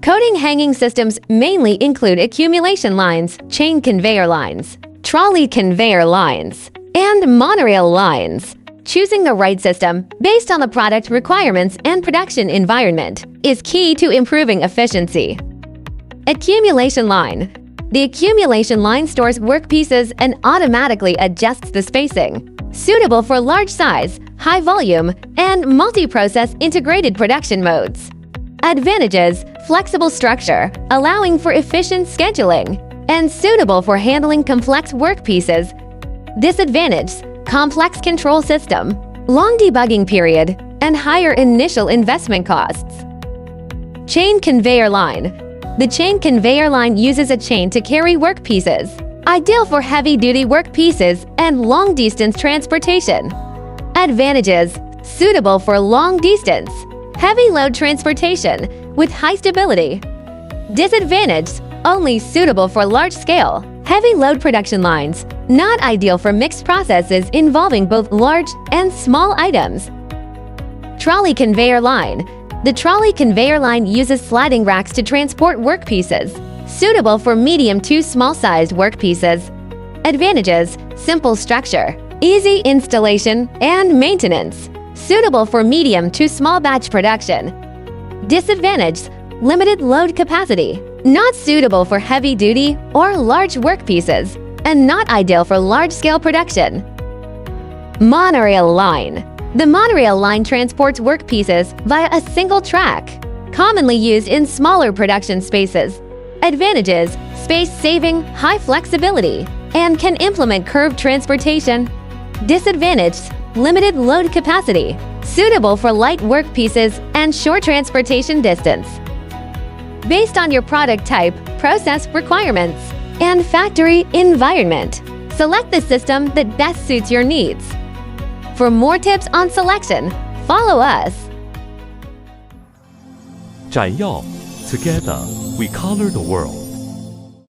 Coating hanging systems mainly include accumulation lines, chain conveyor lines, trolley conveyor lines, and monorail lines. Choosing the right system based on the product requirements and production environment is key to improving efficiency. Accumulation line. The accumulation line stores workpieces and automatically adjusts the spacing, suitable for large size, high volume, and multi-process integrated production modes. Advantages: flexible structure, allowing for efficient scheduling, and suitable for handling complex workpieces. Disadvantage: complex control system, long debugging period, and higher initial investment costs. Chain conveyor line. The chain conveyor line uses a chain to carry workpieces, ideal for heavy-duty workpieces and long-distance transportation. Advantages: suitable for long-distance, heavy-load transportation with high stability. Disadvantage: only suitable for large-scale, heavy-load production lines, not ideal for mixed processes involving both large and small items. Trolley conveyor line. The trolley conveyor line uses sliding racks to transport workpieces, suitable for medium to small-sized workpieces. Advantages: simple structure, easy installation and maintenance, suitable for medium to small batch production. Disadvantage: limited load capacity, not suitable for heavy-duty or large workpieces, and not ideal for large-scale production. Monorail line. The monorail line transports workpieces via a single track, commonly used in smaller production spaces. Advantages: space-saving, high flexibility, and can implement curved transportation. Disadvantage: limited load capacity, suitable for light workpieces and short transportation distance. Based on your product type, process requirements, and factory environment, select the system that best suits your needs. For more tips on selection, follow us. ZhYao, together we color the world.